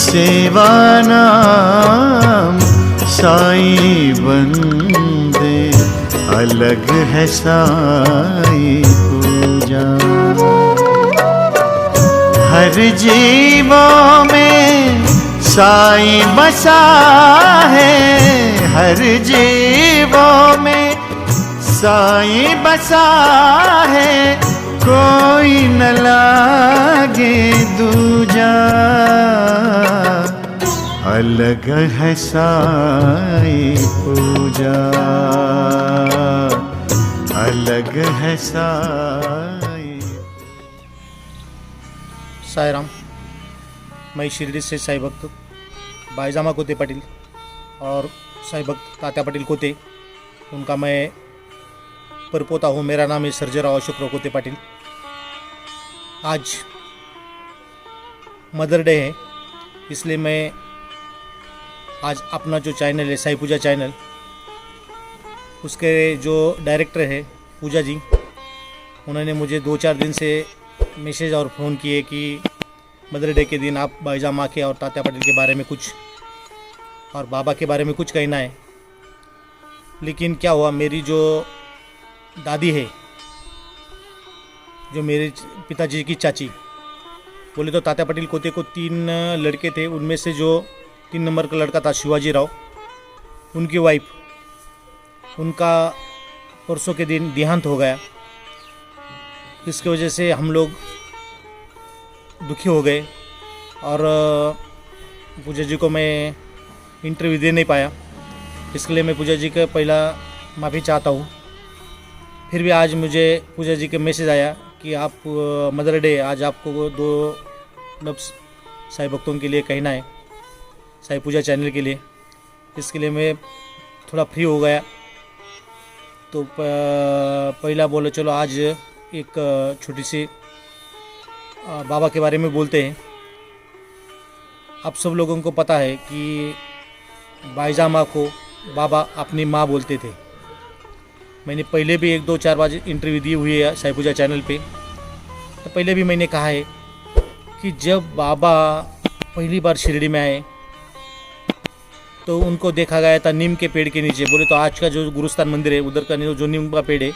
सेवा नाम साईं बंदे, अलग है साईं पूजा। हर जीवों में साईं बसा है, हर जीवों में साईं बसा है, कोई न लागे दूजा। अलग है साईं पूजा, अलग है साईं। साई राम। मैं शिरडी से साई भक्त बाईजामा कोते पाटिल और साई भक्त तात्या पाटिल कोते, उनका मैं परपोता हूँ। मेरा नाम है सर्जेराव अशोकराव कोते पाटिल। आज मदर डे है, इसलिए मैं आज अपना जो चैनल है साई पूजा चैनल, उसके जो डायरेक्टर है पूजा जी, उन्होंने मुझे 2-4 दिन से मैसेज और फ़ोन किए कि मदर डे के दिन आप बाईजामा के और तात्या पाटिल के बारे में कुछ और बाबा के बारे में कुछ कहना है। लेकिन क्या हुआ, मेरी जो दादी है, जो मेरे पिताजी की चाची, बोले तो तात्या पाटिल कोते को 3 लड़के थे, उनमें से जो 3 नंबर का लड़का था शिवाजी राव, उनकी वाइफ, उनका परसों के दिन देहांत हो गया। इसकी वजह से हम लोग दुखी हो गए और पूजा जी को मैं इंटरव्यू दे नहीं पाया। इसके लिए मैं पूजा जी का पहला माफ़ी चाहता हूँ। फिर भी आज मुझे पूजा जी का मैसेज आया कि आप मदर डे, आज आपको 2 लफ्ज़ साई भक्तों के लिए कहना है, साई पूजा चैनल के लिए। इसके लिए मैं थोड़ा फ्री हो गया, तो पहला बोले चलो आज एक छोटी सी बाबा के बारे में बोलते हैं। आप सब लोगों को पता है कि बाईजामा को बाबा अपनी माँ बोलते थे। मैंने पहले भी 1-2-4 बार इंटरव्यू दी हुई है साई पूजा चैनल पे। तो पहले भी मैंने कहा है कि जब बाबा पहली बार शिरडी में आए तो उनको देखा गया था नीम के पेड़ के नीचे। बोले तो आज का जो गुरुस्थान मंदिर है, उधर का जो नीम का पेड़ है,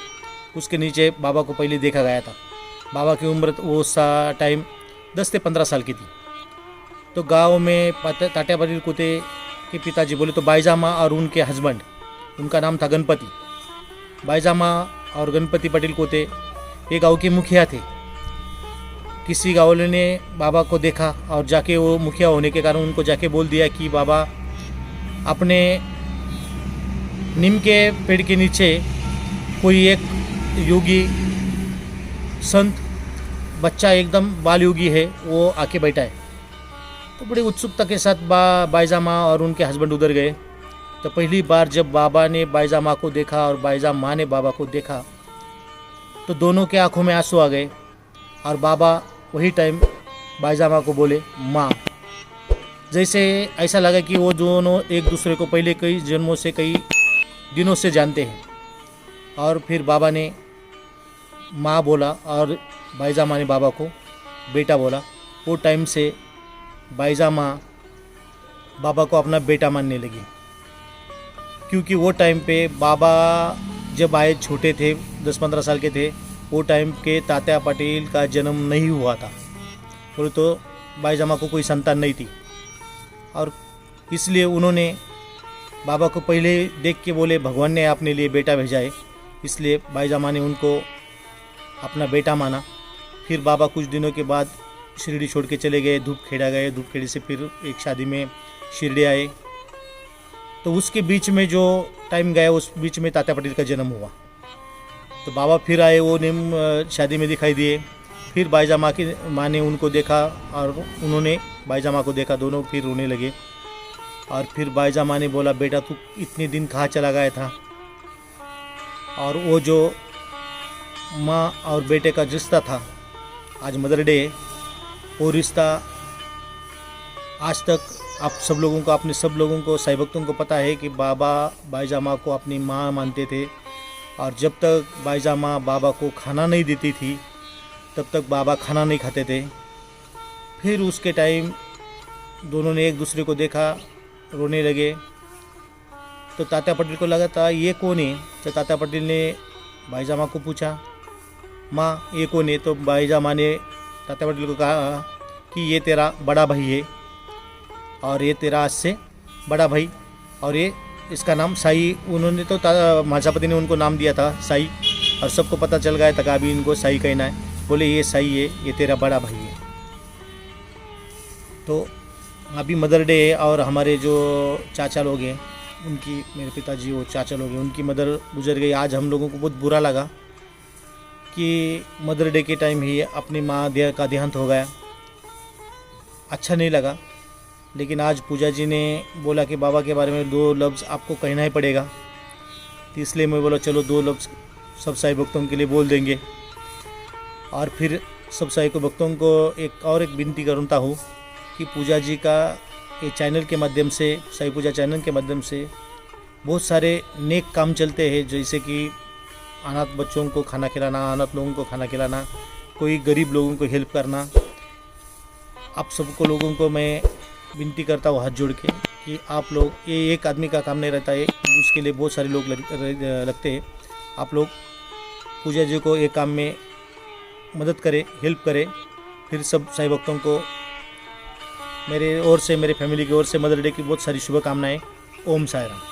उसके नीचे बाबा को पहले देखा गया था। बाबा की उम्र वो टाइम 10 से 15 साल की थी। तो गांव में तात्या पाटिल कोते के पिताजी, बोले तो बाईजामा और उनके हस्बैंड, उनका नाम था गणपति। बाईजामा और गणपति पाटिल कोते ये गांव के मुखिया थे। किसी गाँव वाले ने बाबा को देखा और जाके, वो मुखिया होने के कारण उनको जाके बोल दिया कि बाबा अपने नीम के पेड़ के नीचे कोई एक योगी संत बच्चा एकदम बाल योगी है, वो आके बैठा है। तो बड़ी उत्सुकता के साथ बाईजामा और उनके हस्बैंड उधर गए। तो पहली बार जब बाबा ने बाईजामा को देखा और बाईजामा ने बाबा को देखा, तो दोनों के आंखों में आंसू आ गए। और बाबा वही टाइम बाईजामा को बोले माँ। जैसे ऐसा लगा कि वो दोनों एक दूसरे को पहले कई जन्मों से, कई दिनों से जानते हैं। और फिर बाबा ने माँ बोला और बाईजामा ने बाबा को बेटा बोला। वो टाइम से बाईजामा बाबा को अपना बेटा मानने लगी, क्योंकि वो टाइम पे बाबा जब आए छोटे थे, 10-15 साल के थे, वो टाइम के तात्या पाटिल का जन्म नहीं हुआ था। बोले तो बाईजामा को कोई संतान नहीं थी, और इसलिए उन्होंने बाबा को पहले देख के बोले भगवान ने अपने लिए बेटा भेजा है, इसलिए बाईजामा ने उनको अपना बेटा माना। फिर बाबा कुछ दिनों के बाद शिरडी छोड़ के चले गए, धूपखेड़ा गए। धूपखेड़े से फिर एक शादी में शिरडी आए। तो उसके बीच में जो टाइम गया, उस बीच में तात्या पाटिल का जन्म हुआ। तो बाबा फिर आए, वो निम शादी में दिखाई दिए। फिर बाईजामा की माँ ने उनको देखा और उन्होंने बाईजामा को देखा, दोनों फिर रोने लगे। और फिर बाईजामा ने बोला बेटा तू इतने दिन कहाँ चला गया था। और वो जो माँ और बेटे का रिश्ता था, आज मदर डे, वो रिश्ता आज तक आप सब लोगों को, अपने सब लोगों को, साई भक्तों को पता है कि बाबा बाईजामा को अपनी माँ मानते थे। और जब तक बाईजामा बाबा को खाना नहीं देती थी, तब तक बाबा खाना नहीं खाते थे। फिर उसके टाइम दोनों ने एक दूसरे को देखा, रोने लगे। तो तात्या पटेल को लगा था ये कौन है। तो तात्या पटेल ने भाईजामा को पूछा, माँ ये कौन है। तो भाईजामा ने तात्या पटेल को कहा कि ये तेरा बड़ा भाई है और ये तेरा आज से बड़ा भाई, और ये इसका नाम साई। उन्होंने तो महाजापति ने उनको नाम दिया था साई, और सबको पता चल गया था कि अभी इनको साई कहना है। बोले ये साई है, ये तेरा बड़ा भाई है। तो अभी मदर डे है और हमारे जो चाचा लोग हैं उनकी, मेरे पिताजी वो चाचा लोग हैं, उनकी मदर गुजर गई। आज हम लोगों को बहुत बुरा लगा कि मदर डे के टाइम ही अपनी माँ का देहांत हो गया। अच्छा नहीं लगा, लेकिन आज पूजा जी ने बोला कि बाबा के बारे में 2 लफ्ज़ आपको कहना ही पड़ेगा। तो इसलिए मैं बोला चलो 2 लफ्ज़ सब साई भक्तों के लिए बोल देंगे। और फिर सब साई को भक्तों को एक विनती करता हूँ कि पूजा जी का ये चैनल के माध्यम से, साई पूजा चैनल के माध्यम से बहुत सारे नेक काम चलते हैं, जैसे कि अनाथ बच्चों को खाना खिलाना, अनाथ लोगों को खाना खिलाना, कोई गरीब लोगों को हेल्प करना। आप सबको लोगों को मैं विनती करता हूँ हाथ जोड़ के कि आप लोग, ये एक आदमी का काम नहीं रहता है, उसके लिए बहुत सारे लोग लगते हैं। आप लोग पूजा जी को एक काम में मदद करें, हेल्प करें। फिर सब साई भक्तों को मेरे ओर से, मेरे फैमिली की ओर से मदर डे की बहुत सारी शुभकामनाएं। ओम साई राम।